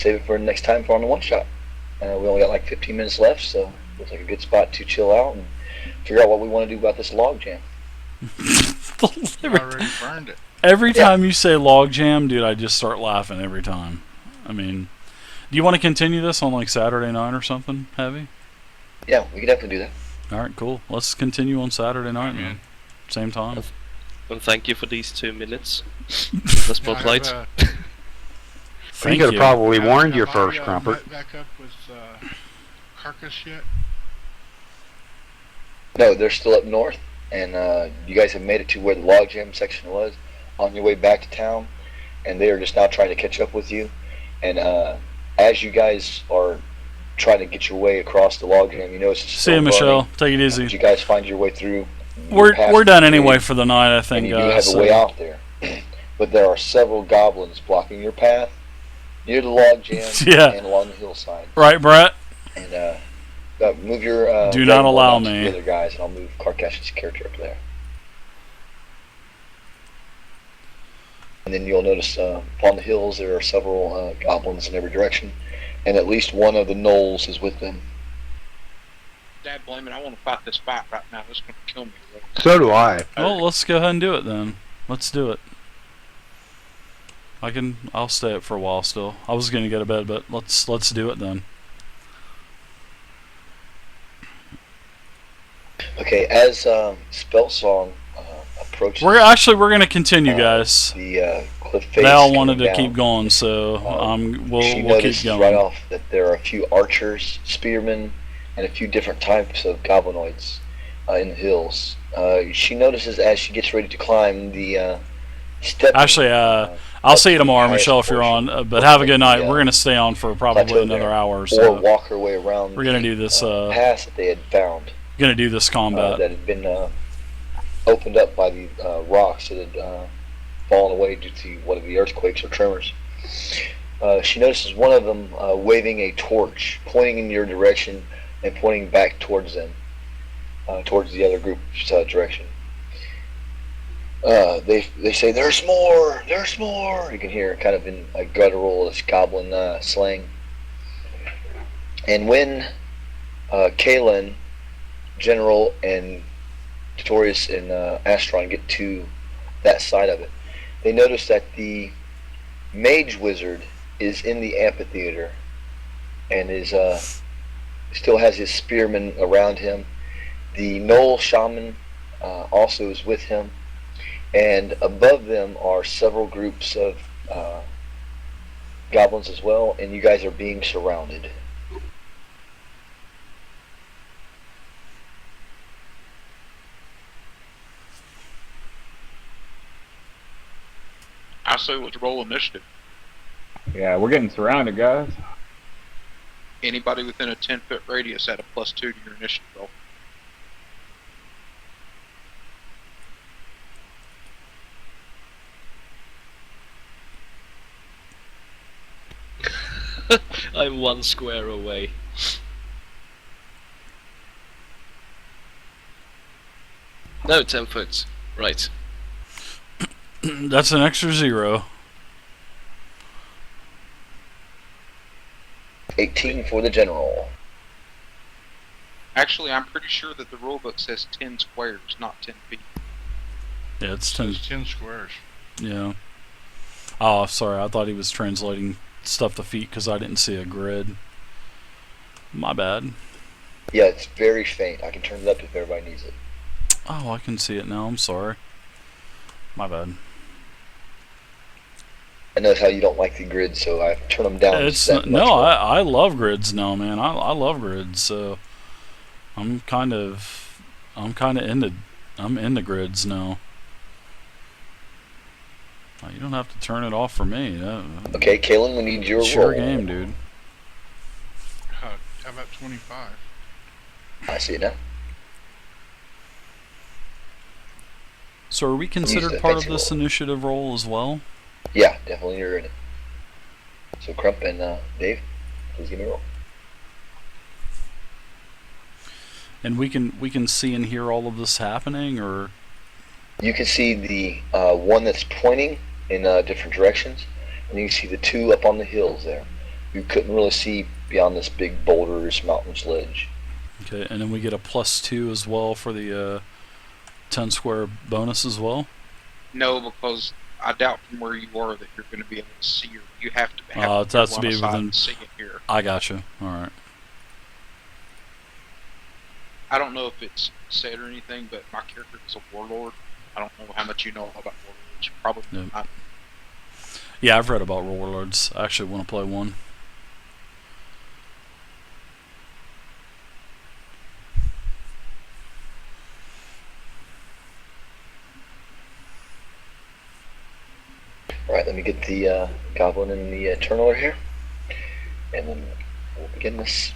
save it for next time for on the one shot. We only got like 15 minutes left, so looks like a good spot to chill out and figure out what we want to do about this log jam. Already burned it. Every time you say log jam, dude, I just start laughing every time. I mean, do you want to continue this on like Saturday night or something, Heavy? Yeah, we can definitely do that. All right, cool. Let's continue on Saturday night, man. Same time. And thank you for these 2 minutes. The spotlight. Thank you could have probably warned your Have first, I, Crumpet. met back up with Carcass yet? No, they're still up north, and you guys have made it to where the log jam section was on your way back to town, and they are just now trying to catch up with you. And as you guys are trying to get your way across the log jam, you know it's See you, Michelle. Take it easy. You guys find your way through. We're done anyway for the night, I think. And you do have a way out there, but there are several goblins blocking your path near the log jam and along the hillside. Right, Brett? And move your do not allow to me. the other guys, and I'll move Karkash's character up there. And then you'll notice upon the hills there are several goblins in every direction, and at least one of the gnolls is with them. Dad, blame it. I want to fight this fight right now. This is going to kill me. So do I. Well, let's go ahead and do it then. Let's do it. I'll stay up for a while still. I was gonna go to bed, but let's do it then. Okay, as Spell Song approaches, we're gonna continue, guys. The cliff face. They all wanted to down. keep going, so we'll keep going. Right off that there are a few archers, spearmen, and a few different types of goblinoids in the hills. She notices as she gets ready to climb the step. Actually, I'll see you tomorrow, Michelle, if you're on. But have a good night. We're gonna stay on for probably another hour or so. Or walk her way around. We're gonna do this pass that they had found. Gonna do this combat that had been opened up by the rocks that had fallen away due to one of the earthquakes or tremors. She notices one of them waving a torch, pointing in your direction and pointing back towards them, towards the other group's direction. They say, "There's more! There's more!" You can hear kind of in a guttural, this goblin slang. And when Kalen, General, and Tutorius and Astron get to that side of it, they notice that the Mage Wizard is in the amphitheater and is still has his spearmen around him. The Gnoll Shaman also is with him, and above them are several groups of goblins as well, and you guys are being surrounded. I say let's roll initiative. Yeah, we're getting surrounded, guys. Anybody within a 10-foot radius at a +2 to your initiative roll. I'm 1 square away. No, 10 foot. Right. That's an extra 0. 18 for the general. Actually, I'm pretty sure that the rulebook says 10 squares, not 10 feet. Yeah, it's 10. It's 10 squares. Yeah. Oh, sorry. I thought he was translating stuff to feet because I didn't see a grid. My bad. Yeah, it's very faint. I can turn it up if everybody needs it. Oh, I can see it now. I'm sorry. My bad. I know how you don't like the grid, so I turn them down. I love grids now, man. I love grids, so I'm into grids now. You don't have to turn it off for me. Okay, Kalen, we need your sure roll. Game, dude. How about 25? I see it now. So are we considered part of this initiative roll as well? Yeah, definitely you're in it. So Crump and Dave, please give me a roll. And we can see and hear all of this happening, or you can see the one that's pointing in different directions, and you can see the two up on the hills there. you couldn't really see beyond this big boulders mountains ledge. Okay, and then we get a +2 as well for the 10 square bonus as well. No, because I doubt from where you are that you're going to be able to see her. You have to have It has to be line of sight within. and see it here. I gotcha. All right. I don't know if it's said or anything, but my character is a warlord. I don't know how much you know about warlords. Probably No. not. Yeah, I've read about warlords. I actually want to play one. Alright, let me get the goblin and the turtler here. And then we'll begin this.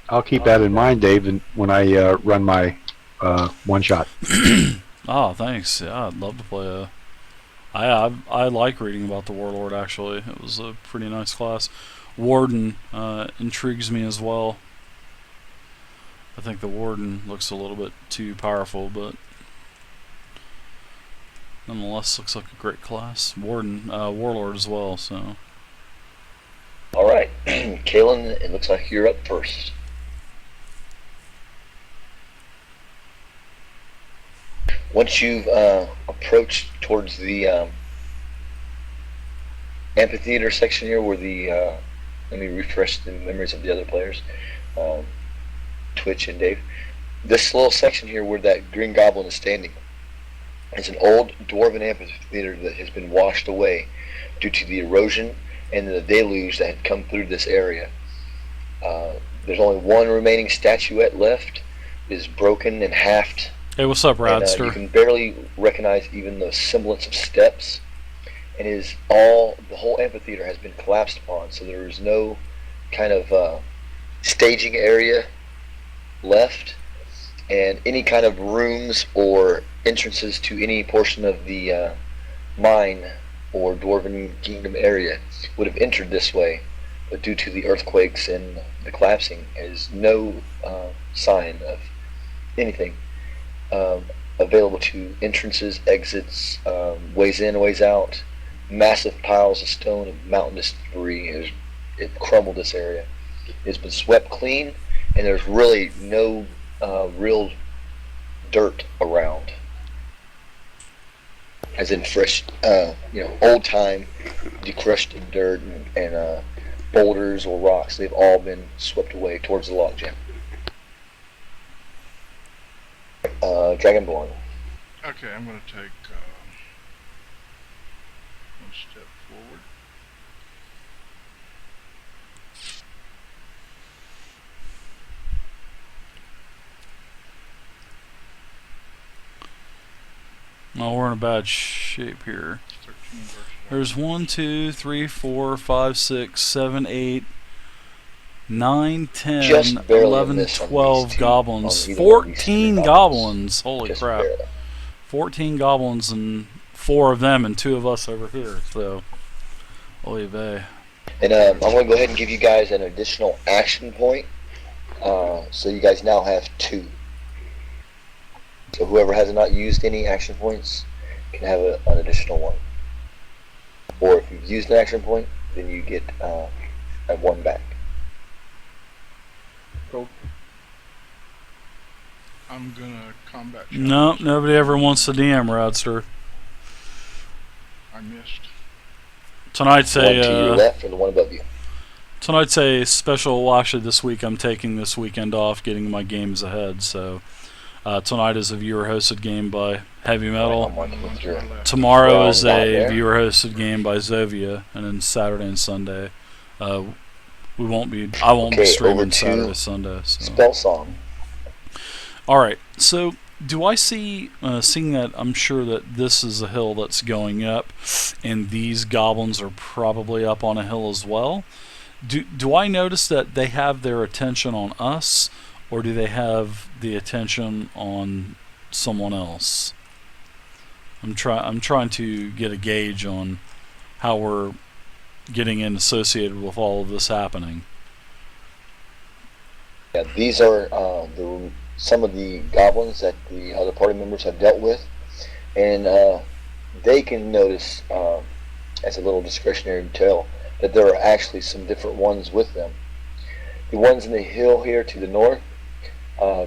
I'll keep that in mind, Dave, when I run my one shot. Oh, thanks. Yeah, I'd love to play a. I like reading about the warlord. Actually, it was a pretty nice class. Warden intrigues me as well. I think the warden looks a little bit too powerful, but nonetheless looks like a great class. Warden, warlord as well. So. Alright, Kalen, it looks like you're up first. Once you've approached towards the amphitheater section here where the, let me refresh the memories of the other players, Twitch and Dave. This little section here where that green goblin is standing is an old dwarven amphitheater that has been washed away due to the erosion and the deluge that had come through this area. There's only one remaining statuette left. It is broken and halved. Hey, what's up, And, Radster? you can barely recognize even the semblance of steps. And the whole amphitheater has been collapsed upon, so there is no kind of staging area left, and any kind of rooms or entrances to any portion of the mine or Dwarven Kingdom area would have entered this way, but due to the earthquakes and the collapsing, there's no sign of anything available to entrances, exits, ways in, ways out. Massive piles of stone and mountainous debris. It crumbled this area. It's been swept clean, and there's really no real dirt around. As in fresh, old time, decrushed dirt and boulders or rocks. They've all been swept away towards the logjam. Dragonborn. Okay, I'm going to take one step forward. Oh, we're in a bad shape here. 13 versus There's 1, 2, 3, 4, 5, 6, 7, 8, 9, 10, Just barely 11, missed on 12 these two- goblins. on either one of these 14 three goblins. Holy Just crap. barely. 14 goblins and 4 of them and 2 of us over here. So, oy vey. And I'm going to go ahead and give you guys an additional action point. So you guys now have 2. So whoever has not used any action points can have an additional 1. Or if you've used an action point, then you get a 1 back. Cool. I'm going to combat No, challenge. nobody ever wants to DM, Radster. I missed. Tonight's One to your a left and the one above you. tonight's a special. Well, actually, this week I'm taking this weekend off, getting my games ahead. So tonight is a viewer-hosted game by Heavy I'm Metal. marking with your Tomorrow Well, is not a there. viewer-hosted game by Zovia, and then Saturday and Sunday, we won't be. I won't be Okay, streaming over to Saturday, Sunday. So. spell song. All right. So, do I see, seeing that I'm sure that this is a hill that's going up, and these goblins are probably up on a hill as well? Do I notice that they have their attention on us, or do they have the attention on someone else? I'm trying to get a gauge on how we're getting in associated with all of this happening. Yeah, these are some of the goblins that the other party members have dealt with, and they can notice, as a little discretionary detail, that there are actually some different ones with them. The ones in the hill here to the north,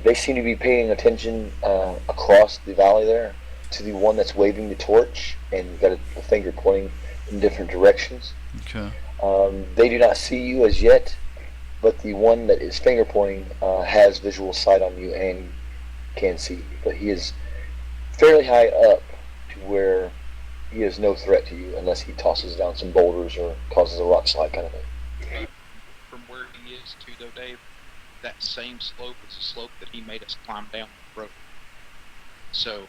they seem to be paying attention across the valley there to the one that's waving the torch and got a finger pointing in different directions. Okay. They do not see you as yet, but the one that is finger pointing has visual sight on you and can see you. But he is fairly high up to where he is no threat to you unless he tosses down some boulders or causes a rock slide kind of thing. From where he is to, though, Dave, that same slope is a slope that he made us climb down the road. So,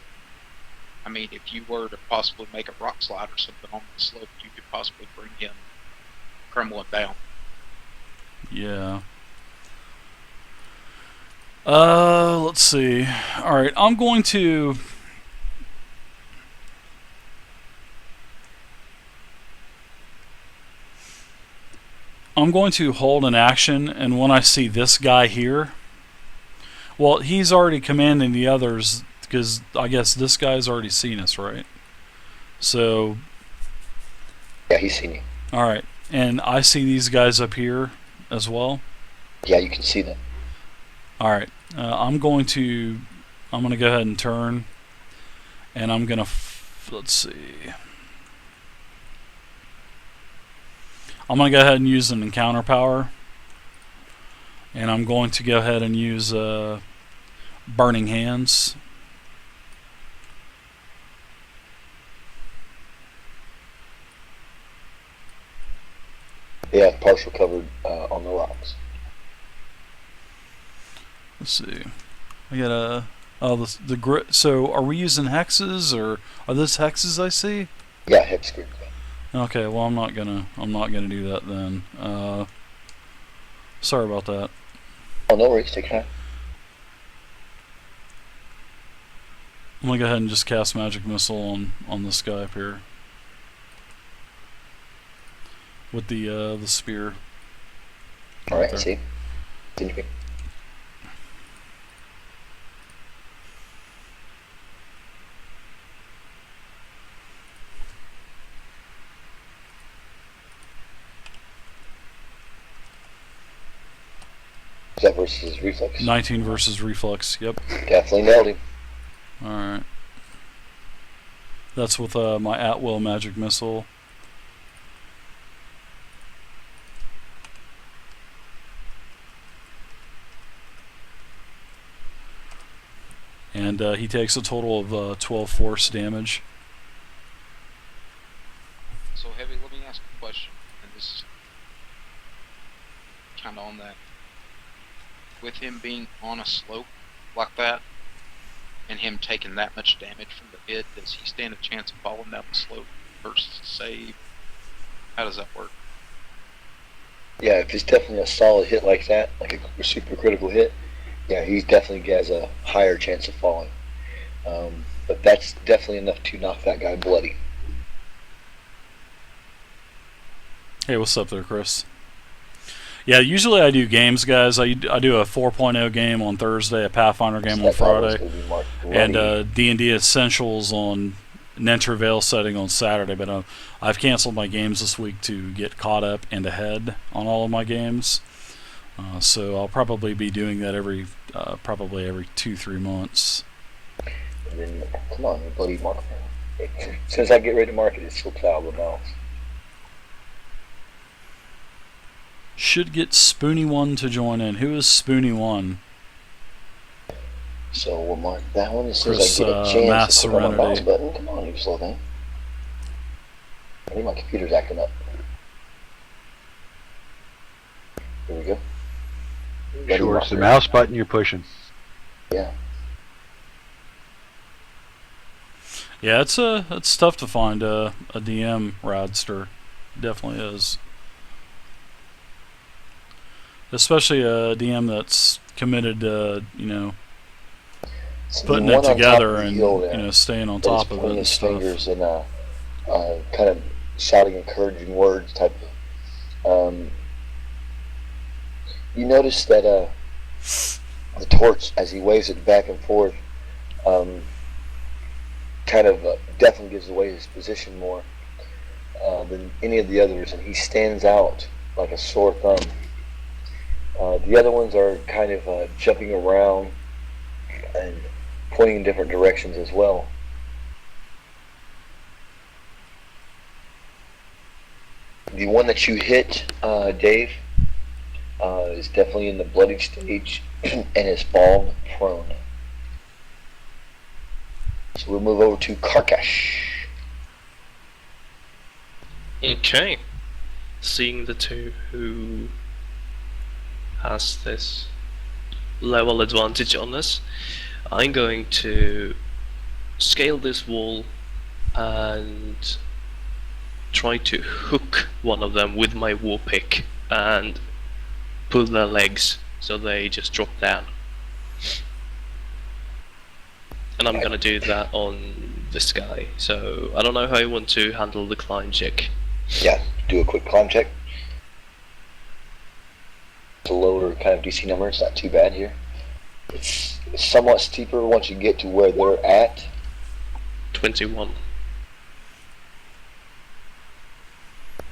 I mean, if you were to possibly make a rock slide or something on the slope, you could possibly bring him crumbling down. Yeah. Let's see. Alright, I'm going to... hold an action, and when I see this guy here... Well, he's already commanding the others, because I guess this guy's already seen us, right? So... Yeah, he's seen you. Alright, and I see these guys up here as well? Yeah, you can see them. Alright, I'm going to go ahead and turn, and I'm going to, let's see, I'm going to go ahead and use an encounter power, and I'm going to go ahead and use Burning Hands. They have partial covered on the rocks. Let's see. I got a... Oh, the grit. So, are we using hexes, or are those hexes I see? Yeah, hex grid. Okay, well, I'm not gonna do that then. Sorry about that. Oh, no worries. Take your time. I'm gonna go ahead and just cast Magic Missile on this guy up here with the spear. All right, there. see. Continue. Is that versus reflex? 19 versus reflex. Yep. Definitely nailed him. All right. That's with my at-will Magic Missile. And he takes a total of 12 force damage. So, Heavy, let me ask you a question, and this is kind of on that. With him being on a slope like that, and him taking that much damage from the pit, does he stand a chance of falling down the slope versus save? How does that work? Yeah, if it's definitely a solid hit like that, like a super critical hit, yeah, he definitely has a higher chance of falling. But that's definitely enough to knock that guy bloody. Hey, what's up there, Chris? Yeah, usually I do games, guys. I do a 4.0 game on Thursday, a Pathfinder game on That guy was Friday, gonna be marked and bloody. D&D Essentials on Nentervale setting on Saturday. But I've canceled my games this week to get caught up and ahead on all of my games. So I'll probably be doing that probably every 2-3 months. And then, come on, you bloody mark. As soon as I get ready to mark it, it slips out of the mouse. Should get Spoony1 to join in. Who is Spoony1? So we'll mark that one as soon as Chris, I get a chance Mass to click on my mouse Serenity. button. Come on, you slow thing. I think my computer's acting up. Here we go. Bloody Sure, it's the marker. mouse button you're pushing. Yeah. Yeah, it's tough to find a DM Radster. Definitely is. Especially a DM that's committed to, So putting the it one on top together of the and, hill there staying on that is top of it pointing and his stuff. fingers and kind of shouting encouraging words type of. You notice that the torch, as he waves it back and forth, kind of definitely gives away his position more. than any of the others, and he stands out like a sore thumb. The other ones are kind of jumping around and pointing in different directions as well. The one that you hit, Dave, is definitely in the bloodied stage and is fallen prone. So we'll move over to Karkash. Okay. Seeing the two who has this level advantage on us, I'm going to scale this wall and try to hook one of them with my war pick and pull their legs so they just drop down. And I'm gonna do that on this guy. So I don't know how you want to handle the climb check. Yeah, do a quick climb check. It's a lower kind of DC number, it's not too bad here. It's somewhat steeper once you get to where they're at. 21.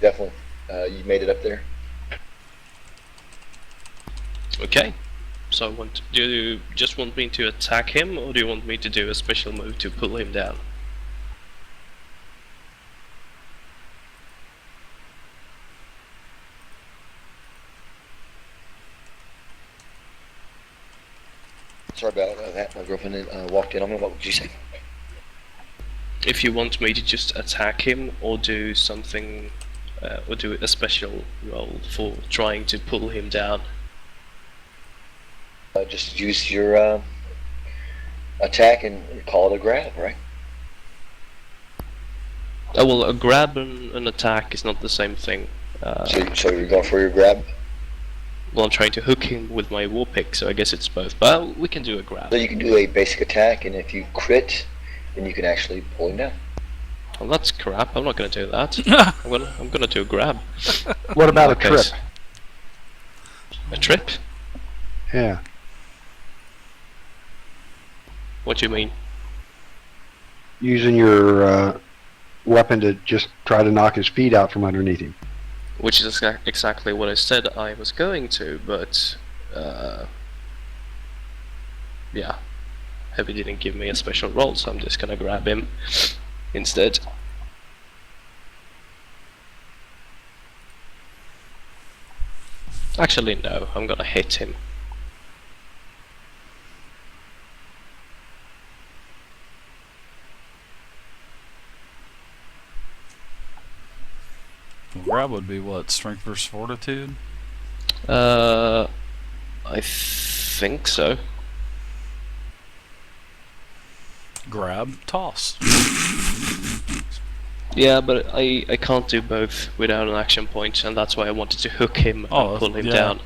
Definitely, you made it up there. Okay. So do you just want me to attack him, or do you want me to do a special move to pull him down? Sorry about that, my girlfriend walked in on me. What would you say? If you want me to just attack him, or do something, or do a special roll for trying to pull him down. Just use your attack and call it a grab, right? Oh well, a grab and an attack is not the same thing. So you're going for your grab? Well, I'm trying to hook him with my war pick, so I guess it's both. But we can do a grab. So you can do a basic attack, and if you crit, then you can actually pull him down. Well, that's crap. I'm not going to do that. I'm gonna do a grab. What about a Okay, trip? A trip? Yeah. What do you mean? Using your weapon to just try to knock his feet out from underneath him. Which is exactly what I said I was going to, but yeah, Heavy didn't give me a special roll, so I'm just gonna grab him instead. Actually, no, I'm gonna hit him. Grab would be what? Strength versus fortitude? I think so. Grab, toss. Yeah, but I can't do both without an action point, and that's why I wanted to hook him and pull him down.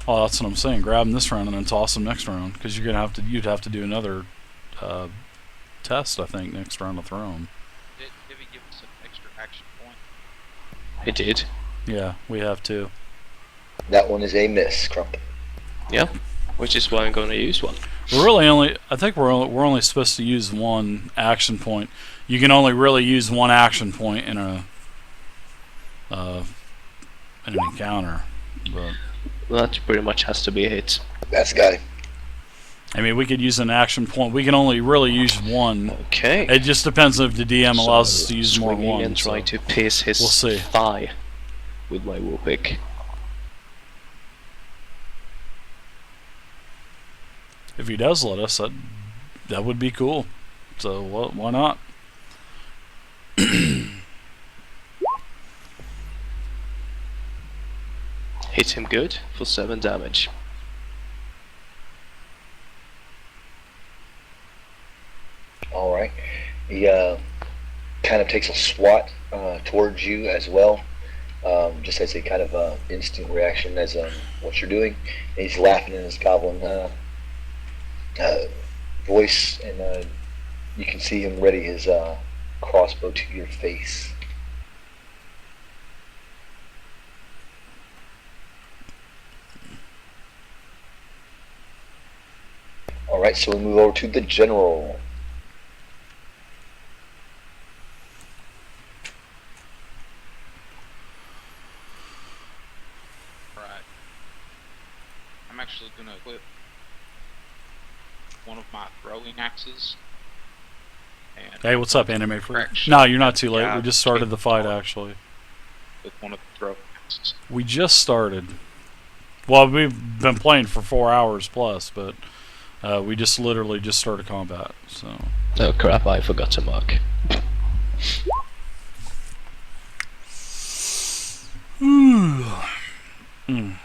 Oh, that's what I'm saying. Grab him this round and then toss him next round, because you'd have to do another test, I think, next round to throw him. Did he give us an extra action point? I did. Yeah, we have to. That one is a miss, Crump. Yeah, which is why I'm going to use one. We're really only. I think we're only supposed to use one action point. You can only really use one action point in an encounter. But That pretty much has to be a hit. That's got him. I mean, we could use an action point. We can only really use one. Okay. It just depends if the DM allows us to use more than Swinging one. and try so. to pierce his We'll see. thigh with my war pick. If he does let us, that would be cool. So why not? Hit him good for 7 damage. All right. He kind of takes a swat towards you as well, just as a kind of instant reaction as what you're doing. And he's laughing in his goblin voice, and you can see him ready his crossbow to your face. All right, so we move over to the general. actually going to equip one of my throwing axes. And Hey, what's up, Anime Freak? Crack No, you're not too late. yeah, We just started the fight, hard actually. with one of the throwing axes. We just started. Well, we've been playing for 4 hours plus, but we just literally just started combat. So. Oh crap! I forgot to mark. Mm.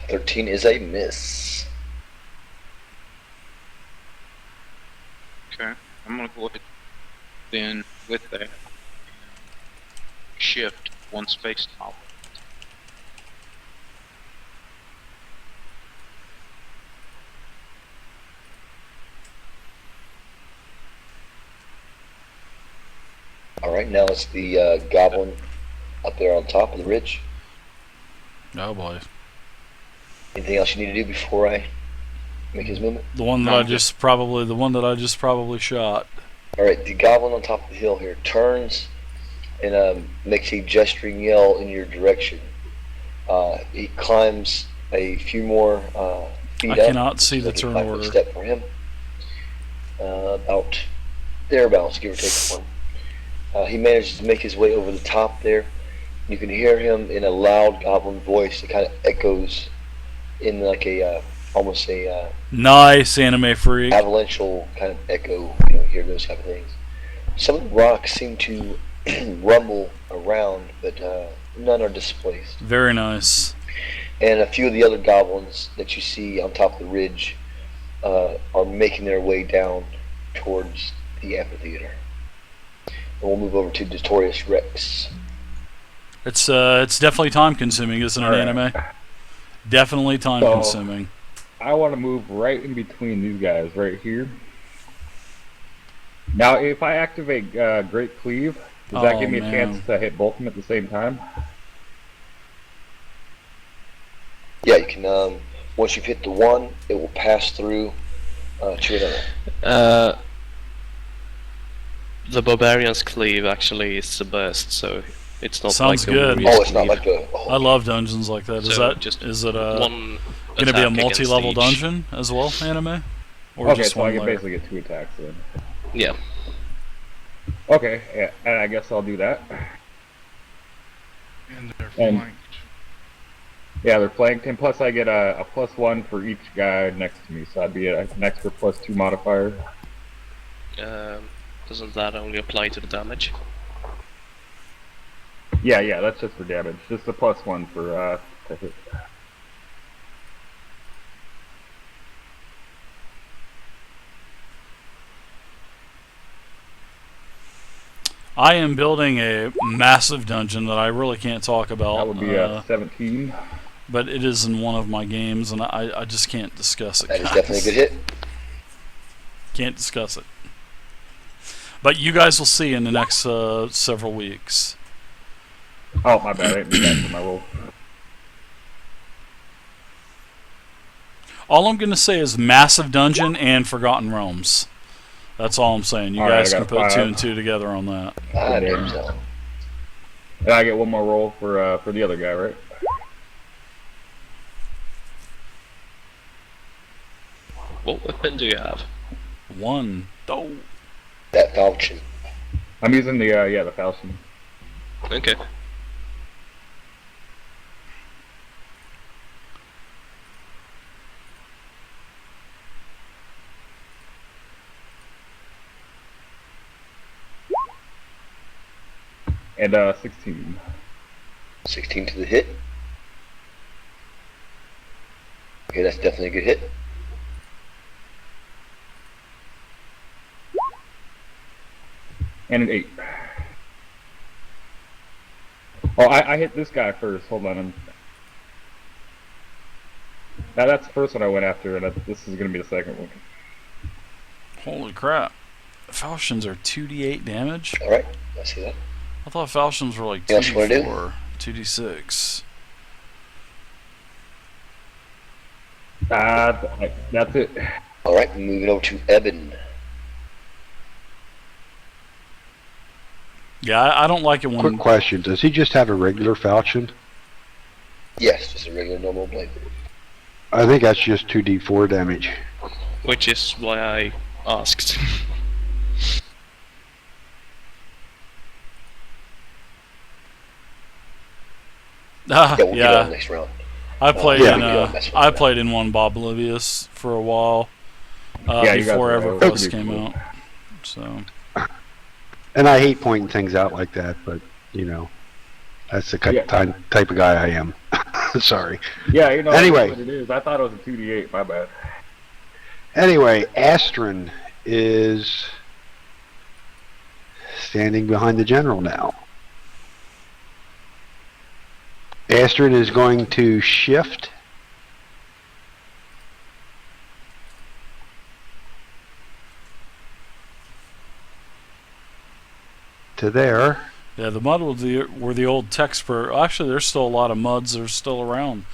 13 is a miss. Okay, I'm going to go ahead then with that shift one space to my left. Alright, now it's the goblin up there on top of the ridge. Oh boy. Anything else you need to do before I make his movement? The one that No, I just probably shot. Alright, the goblin on top of the hill here turns and makes a gesturing yell in your direction. He climbs a few more feet I up. cannot see the Like a turn 5 foot order. step for him. About thereabouts, give or take one. He manages to make his way over the top there. You can hear him in a loud goblin voice that kind of echoes in like a almost a Nice, Anime Freak. avalanchal kind of echo. You know, hear those type of things. Some of the rocks seem to rumble around, but none are displaced. Very nice. And a few of the other goblins that you see on top of the ridge are making their way down towards the amphitheater. And we'll move over to Notorious Rex. It's definitely time consuming, isn't it, Alright. Anime? Definitely time So- consuming. I want to move right in between these guys right here. Now, if I activate Great Cleave, does that Oh, give me a man. chance to hit both of them at the same time? Yeah, you can. Once you've hit the one, it will pass through to another. The Barbarian's Cleave actually is the best, so it's not Sounds like good. a warrior's Oh, it's not cleave. like the. Oh, I love dungeons like that. Is So that just is it one going to be a attack against multi-level each. dungeon as well, Anime? Or Okay, just so I one can layer? basically get 2 attacks then. Yeah. Okay, yeah, and I guess I'll do that. And they're And- flanked. Yeah, they're flanked, and plus I get a +1 for each guy next to me, so I'd be an extra +2 modifier. Doesn't that only apply to the damage? Yeah, that's just for damage. Just a +1 for to hit. I am building a massive dungeon that I really can't talk about. That would be 17. But it is in one of my games, and I just can't discuss it. that is guys. definitely a good hit. Can't discuss it. But you guys will see in the next several weeks. Oh, my bad. I didn't do that for my roll. All I'm going to say is massive dungeon and Forgotten Realms. That's all I'm saying. You All right, guys I can got put 2 5. and 2 together on that. I Good never damn. know. And I get one more roll for the other guy, right? What weapon do you have? 1. Oh. That falchion. I'm using the falchion. Okay. And 16. 16 to the hit. Okay, that's definitely a good hit. And an 8. Oh, I hit this guy first. Hold on. That's the first one I went after, and this is going to be the second one. Holy crap. Falchions are 2d8 damage? Alright, I see that. I thought Falchions were like Yes, what I do? 2d4, 2d6. That's it. Alright, moving over to Eben. Yeah, I don't like it when... Quick question: does he just have a regular falchion? Yes, just a regular normal blade. I think that's just 2d4 damage. Which is why I asked. Ah, Yeah, we'll get on yeah. next round. I played Yeah. in I played in one Bob Oblivious for a while Yeah, you guys before were EverQuest pretty came cool. out. So And I hate pointing things out like that, but, you know, that's the Yeah. type of guy I am. Sorry. Yeah, you know, Anyway. that's what it is. I thought it was a 2d8. My bad. Anyway, Astron is standing behind the general now. Astron is going to shift to there. yeah, the mud were the old text per. Actually, there's still a lot of muds that are still around.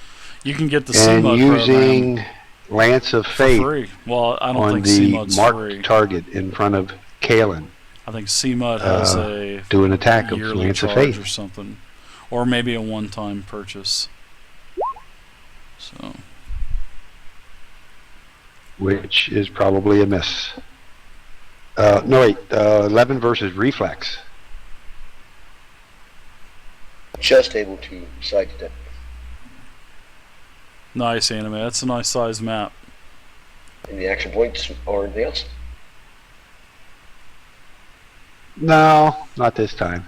You can get the And C-Mud program using Lance of for Fate free. Well, I don't on think the C-Mud's marked free. target in front of Kaaton. I think C-Mud has a Do an attack of yearly Lance of charge Fate. or something, or maybe a one-time purchase. So Which is probably a miss. No, wait. 11 versus Reflex. Just able to sidestep. nice anime. That's a nice size map. Any action points or anything else? No, not this time.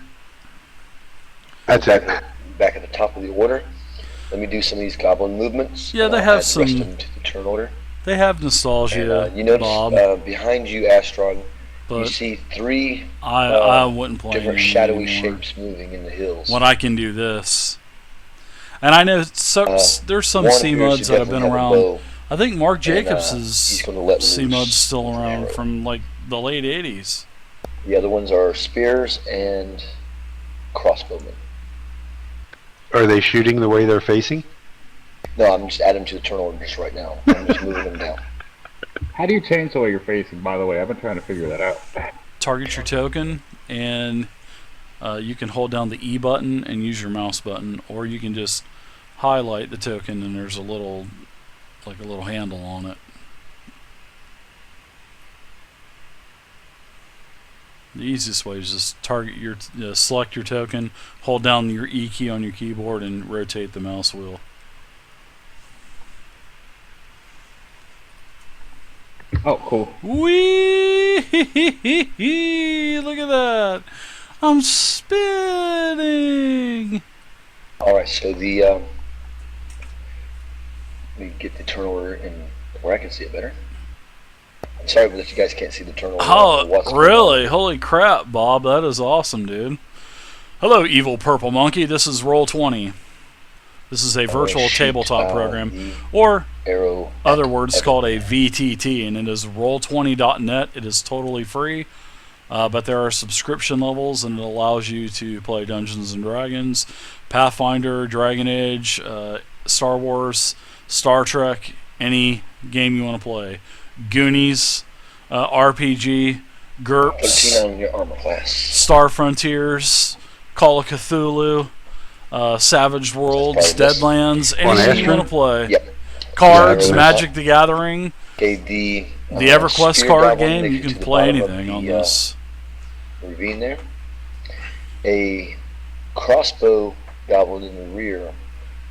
That's it. Back at the top of the order. Let me do some of these goblin movements. Yeah, and they I'll have add the rest some- of them to the turn order. They have nostalgia, And you notice Bob, behind you, Astron, you but see three I wouldn't play different any shadowy anymore. shapes moving in the hills. When I can do this. And I know there's some one C-Muds appears to that have been definitely have a around. bow, I think Mark and, Jacobs' he's gonna let loose C-Mud's still with an around arrow. from like the late 80s. The other ones are spears and crossbowmen. Are they shooting the way they're facing? No, I'm just adding them to the turn order just right now. I'm just moving them down. How do you change the way you're facing, by the way? I've been trying to figure that out. Target your token, and you can hold down the E button and use your mouse button, or you can just highlight the token and there's a little handle on it. The easiest way is just target your select your token, hold down your E key on your keyboard, and rotate the mouse wheel. Oh, cool. Whee! Look at that! I'm spinning. Alright, so the let me get the turn order in where I can see it better. I'm sorry that you guys can't see the turn order. Oh, What's going really? on. Holy crap, Bob! That is awesome, dude. Hello, evil purple monkey. This is Roll20. This is a virtual shoot, tabletop program, the or arrow. other words at called a VTT, and it is Roll20.net. It is totally free, but there are subscription levels, and it allows you to play Dungeons and Dragons, Pathfinder, Dragon Age, Star Wars, Star Trek, any game you want to play. Goonies, RPG, GURPS, 13 on your armor class. Star Frontiers, Call of Cthulhu, Savage Worlds, That's part Deadlands, On anything you Astron? want to play. Yep. Cards, Yeah, Magic the Gathering, Okay, the EverQuest spear card goblin game, makes you it can to the play bottom of anything the, on this. ravine there. A crossbow goblin in the rear,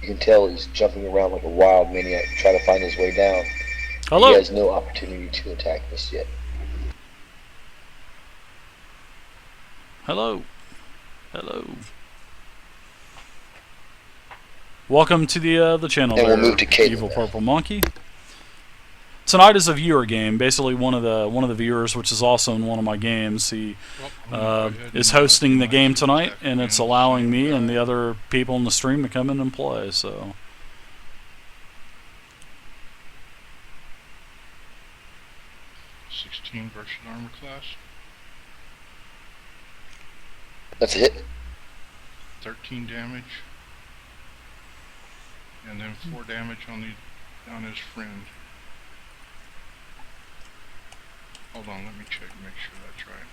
you can tell he's jumping around like a wild maniac trying to find his way down. Hello. He has no opportunity to attack this yet. Hello. Hello. Welcome to the channel. And we'll there, move to Kaaton Evil now. Purple Monkey. Tonight is a viewer game. Basically, one of the viewers, which is also in one of my games, he Well, I'm gonna go ahead is and, hosting the do my game super tonight, attack and it's again, allowing see me if, and the other people in the stream to come in and play. So 16 versus armor class, That's a hit. 13 damage, and then 4 damage on his friend. Hold on, let me check, make sure that's right.